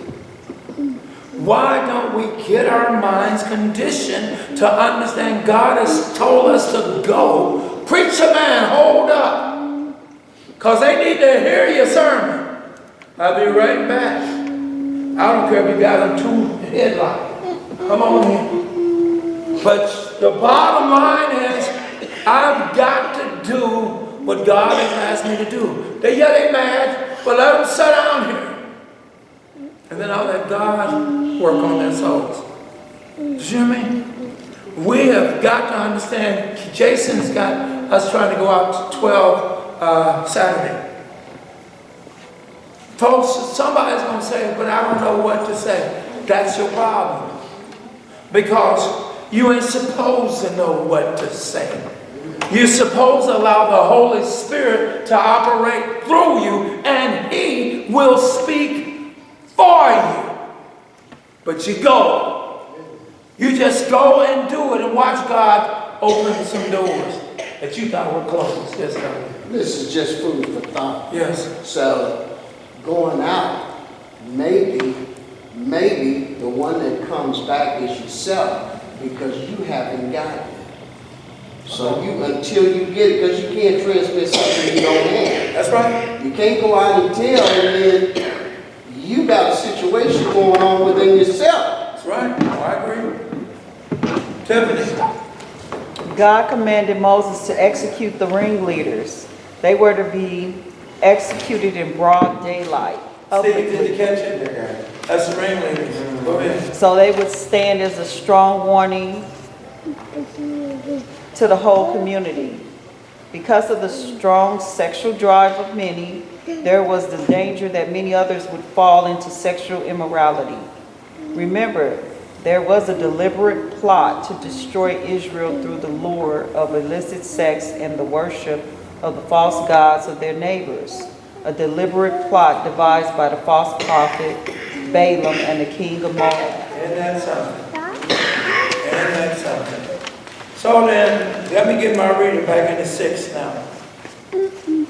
Why don't we get our minds conditioned to understand God has told us to go? Preacher man, hold up. Because they need to hear your sermon. I'll be right back. I don't care if you got them 2 headlights. Come on in. But the bottom line is, I've got to do what God has asked me to do. They mad, but let them sit down here. And then I'll let God work on their souls. Did you hear me? We have got to understand, Jason's got us trying to go out to 12 Saturday. Folks, somebody's going to say, but I don't know what to say. That's your problem. Because you ain't supposed to know what to say. You're supposed to allow the Holy Spirit to operate through you, and He will speak for you. But you go. You just go and do it and watch God open some doors that you thought were closed. Yes, sir. This is just food for thought. Yes. So, going out, maybe the one that comes back is yourself, because you haven't got it. So until you get it, because you can't transmit something you don't have. That's right. You can't go out and tell, and then you got a situation going on within yourself. That's right. Oh, I agree. Tiffany. God commanded Moses to execute the ringleaders. They were to be executed in broad daylight. Steve, did you catch it? That's the ringleaders. Go ahead. So they would stand as a strong warning to the whole community. Because of the strong sexual drive of many, there was the danger that many others would fall into sexual immorality. Remember, there was a deliberate plot to destroy Israel through the lure of illicit sex and the worship of the false gods of their neighbors. A deliberate plot devised by the false prophet Balaam and the king of Moab. Isn't that something? Isn't that something? So then, let me get my reading back in the 6 now.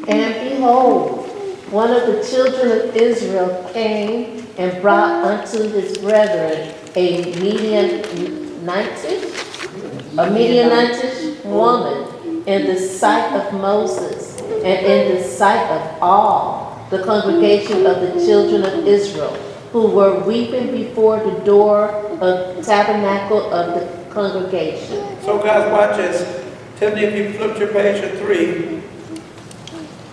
And behold, one of the children of Israel came and brought unto his brethren a Midianitish woman in the sight of Moses and in the sight of all the congregation of the children of Israel, who were weeping before the door of the tabernacle of the congregation. So guys, watch this. Tiffany, if you flip your page to 3,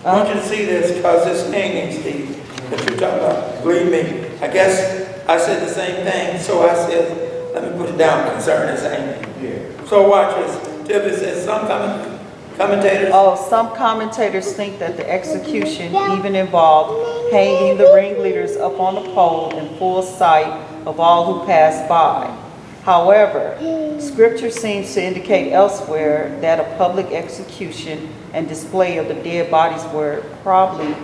I want you to see this because it's hanging, Steve, that you're talking about. Believe me. I guess I said the same thing, so I said, let me put it down concerning this hanging. Yeah. So watch this. Tiffany says some commentators. Oh, some commentators think that the execution even involved hanging the ringleaders up on the pole in full sight of all who passed by. However, Scripture seems to indicate elsewhere that a public execution and display of the dead bodies was probably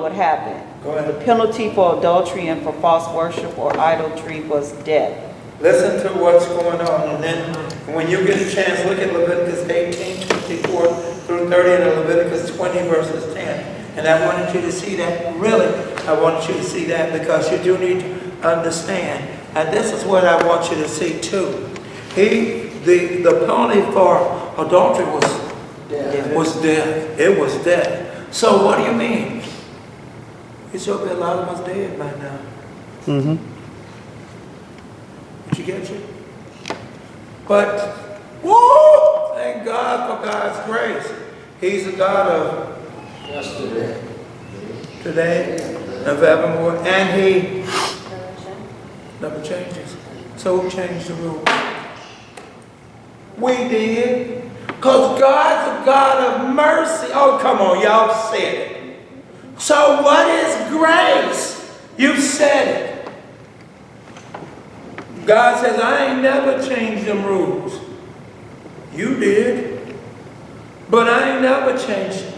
what happened. Go ahead. The penalty for adultery and for false worship or idolatry was death. Listen to what's going on, and then when you get a chance, look at Leviticus 18, 24 through 30, and Leviticus 20, verses 10. And I wanted you to see that, really, I want you to see that because you do need to understand. And this is what I want you to see too. The penalty for adultery was death. It was death. So what do you mean? It should be a lot of us dead by now. Mm-hmm. Did you get you? But, whoa! Thank God for God's grace. He's a God of Yesterday. today and forevermore. And He never changes. So who changed the rule? We did. Because God's a God of mercy. Oh, come on, y'all said it. So what is grace? You said it. God says, I ain't never changed them rules. You did. But I ain't never changed them.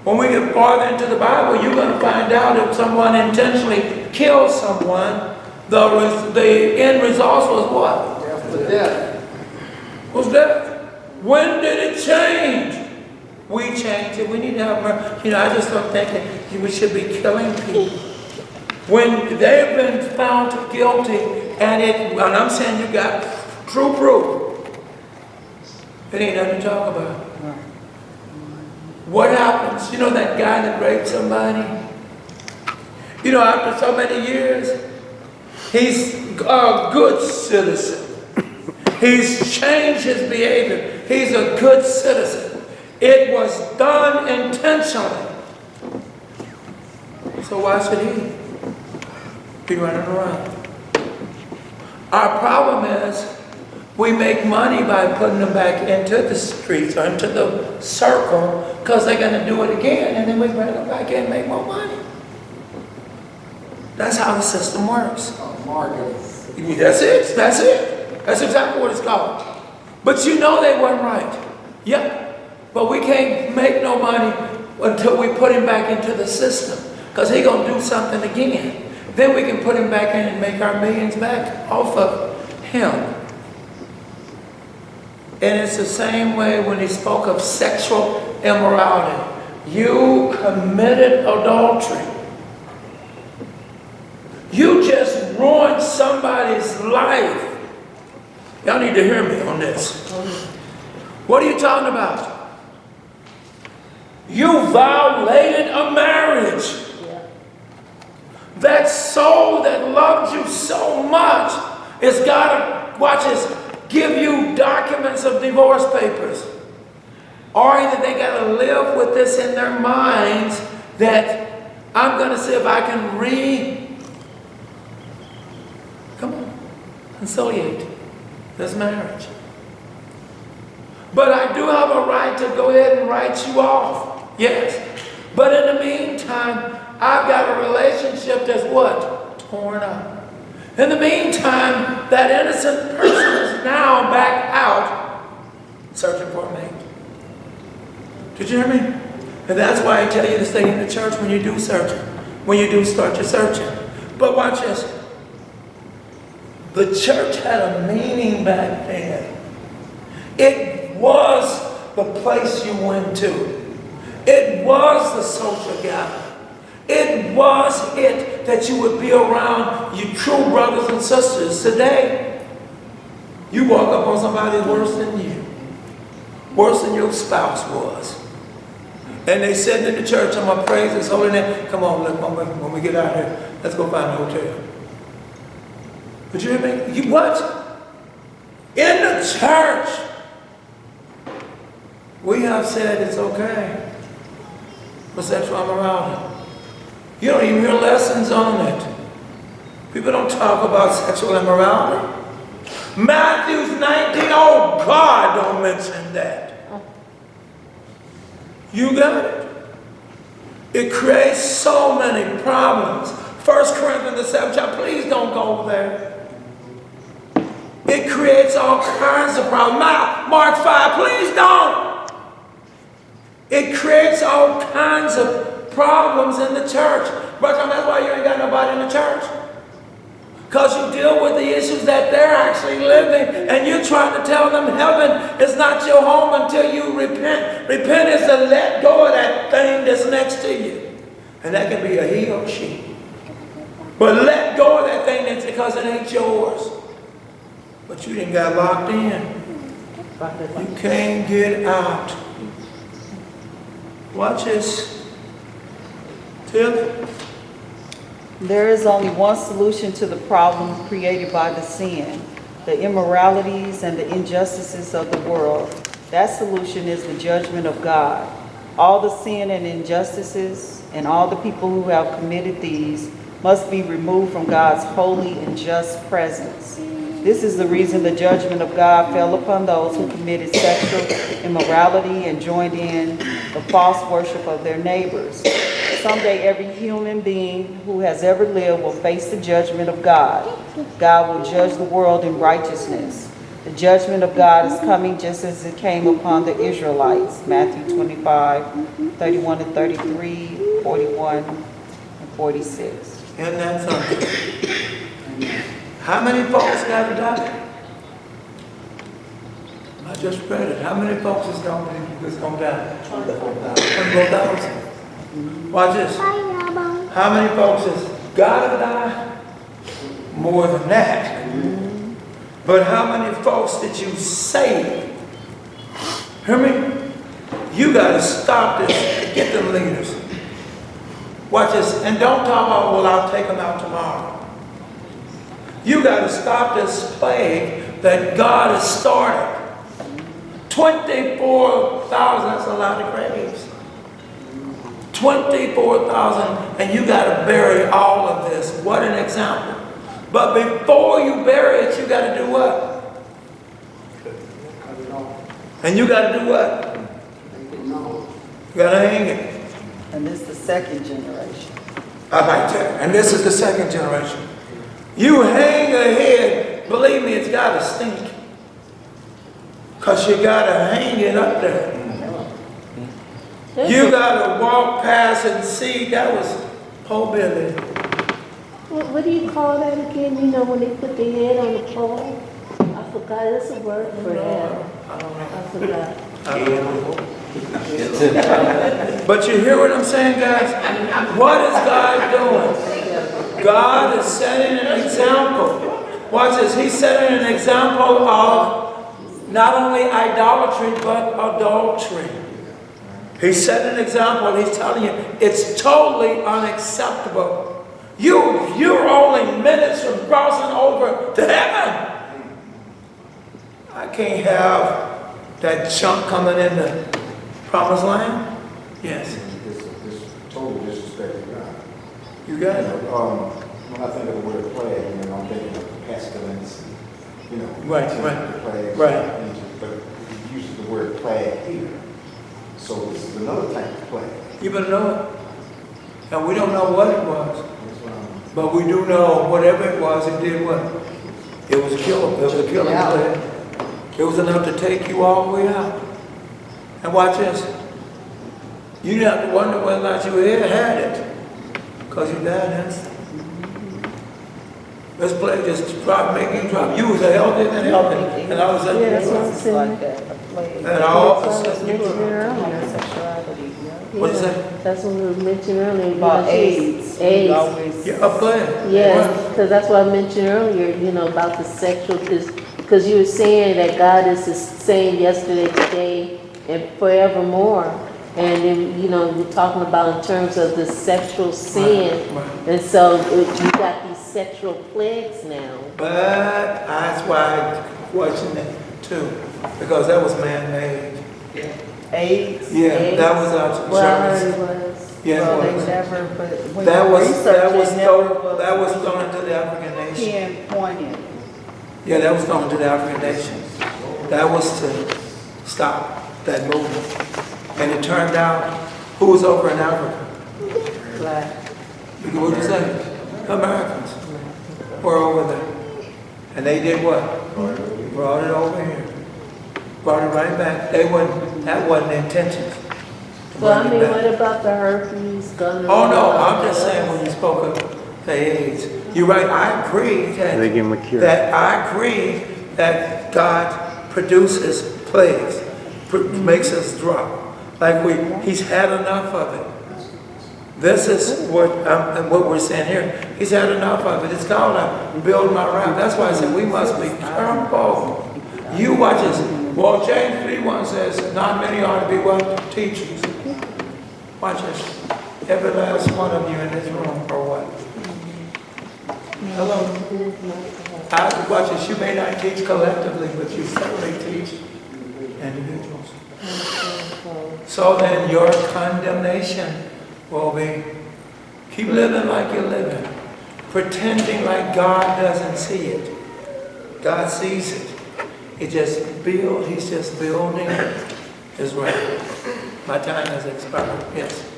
When we get farther into the Bible, you're going to find out if someone intentionally kills someone, the end result was what? After death. Was death. When did it change? We changed it. We need to have mercy. I just don't think that we should be killing people. When they've been found guilty, and I'm saying you got true proof, it ain't nothing to talk about. What happens? You know that guy that raped somebody? After so many years, he's a good citizen. He's changed his behavior. He's a good citizen. It was done intentionally. So why should he be running around? Our problem is we make money by putting them back into the streets or into the circle because they're going to do it again, and then we bring them back in and make more money. That's how the system works. Marketing. That's it. That's it. That's exactly what it's called. But they weren't right. Yeah. But we can't make no money until we put him back into the system. Because he's going to do something again. Then we can put him back in and make our millions back off of him. And it's the same way when he spoke of sexual immorality. You committed adultery. You just ruined somebody's life. Y'all need to hear me on this. What are you talking about? You violated a marriage. That soul that loved you so much is got to, watch this, give you documents of divorce papers. Or either they got to live with this in their minds that I'm going to see if I can conciliate this marriage. But I do have a right to go ahead and write you off. Yes. But in the meantime, I've got a relationship that's what? Torn up. In the meantime, that innocent person is now back out searching for a mate. Did you hear me? And that's why I tell you to stay in the church when you do searching. When you do start your searching. But watch this. The church had a meaning back then. It was the place you went to. It was the social gathering. It was it that you would be around your true brothers and sisters. Today, you walk up on somebody worse than you. Worse than your spouse was. And they said in the church, I'm going to praise his holy name. Come on, look, when we get out here, let's go find a hotel. But you hear me? You what? In the church, we have said it's okay for sexual immorality. You don't even hear lessons on it. People don't talk about sexual immorality. Matthew 19, oh God, don't mention that. You got it. It creates so many problems. 1 Corinthians the 7th chapter, please don't go there. It creates all kinds of problems. Mark 5, please don't. It creates all kinds of problems in the church. Brother, that's why you ain't got nobody in the church. Because you deal with the issues that they're actually living, and you're trying to tell them heaven is not your home until you repent. Repent is to let go of that thing that's next to you. And that can be a he or she. But let go of that thing that's because it ain't yours. But you didn't got locked in. You can't get out. Watch this. Tiff? There is only one solution to the problems created by the sin, the immoralities and the injustices of the world. That solution is the judgment of God. All the sin and injustices and all the people who have committed these must be removed from God's holy and just presence. This is the reason the judgment of God fell upon those who committed sexual immorality and joined in the false worship of their neighbors. Someday every human being who has ever lived will face the judgment of God. God will judge the world in righteousness. The judgment of God is coming just as it came upon the Israelites. Matthew 25, 31 and 33, 41 and 46. Isn't that something? How many folks got to die? I just read it. How many folks is going to die? 24,000. Watch this. How many folks has got to die? More than that. But how many folks did you save? Hear me? You got to stop this and get them leaders. Watch this. And don't talk about, well, I'll take them out tomorrow. You got to stop this plague that God has started. 24,000, that's a lot of graves. 24,000, and you got to bury all of this. What an example. But before you bury it, you got to do what? And you got to do what? You got to hang it. And this is the second generation. I like that. And this is the second generation. You hang a head, believe me, it's got to stink. Because you got to hang it up there. You got to walk past and see. That was Poe Billy. What do you call that again? You know, when they put their head on the pole? I forgot. There's a word for that. I forgot. But you hear what I'm saying, guys? What is God doing? God is setting an example. Watch this. He's setting an example of not only idolatry, but adultery. He set an example, and he's telling you it's totally unacceptable. You're only minutes from crossing over to heaven. I can't have that chunk coming in the promised land. Yes. It's total disrespect to God. You got it. When I think of the word plague, I'm thinking of pestilence. Right. Plagues, Right. But he uses the word plague here. So this is another type of plague. You better know it. And we don't know what it was. But we do know whatever it was, it did what? It was a killer. It was a killing plague. It was enough to take you all the way out. And watch this. You didn't have to wonder whether or not you had it. Because you died instantly. This plague just drop, make you drop. You was healthy and healthy, and all of a sudden Yeah, you that's what I'm drop. saying. Like that, a plague. And all of a That's what I was sudden you mentioning drop. earlier. Homosexuality, yeah. What is that? That's what we mentioned earlier. you About know, she was- AIDS. We AIDS. always- Yeah, a plague. Yeah, because that's what I mentioned earlier, you know, about the sexual, because you were saying that God is the same yesterday, today, and forevermore. And then, you know, we're talking about in terms of the sexual sin. Right. And so you got these sexual plagues now. But that's why I question it too, because that was man-made. AIDS. Yeah, that was our Well, I heard insurance. it was. Yeah, Well, it they was. never, but when That you was, research, that was, it never that was thrown into the African nation. pinpointed. Yeah, that was thrown into the African nation. That was to stop that movement. And it turned out, who was over in Africa? Black. What did you say? Americans were over there. And they did what? Brought it over here. Brought it right back. That wasn't the intentions. to Well, I bring it mean, back. what about the herpes, gonorrhea? Oh, no, I'm just saying when you spoke of the AIDS. You're right, I agree They give them a cure. that God produces plagues, makes us drop. Like he's had enough of it. This is what we're saying here. He's had enough of it. It's called a build my wrath. That's why I said we must be careful. You watch this. Well, James 3:1 says, not many ought to be what? Teachers. Watch this. Every last one of you in this room or what? Hello? Watch this. You may not teach collectively, but you certainly teach individuals. So then your condemnation will be, keep living like you're living, pretending like God doesn't see it. God sees it. He's just building his reign. My time has expired. Yes.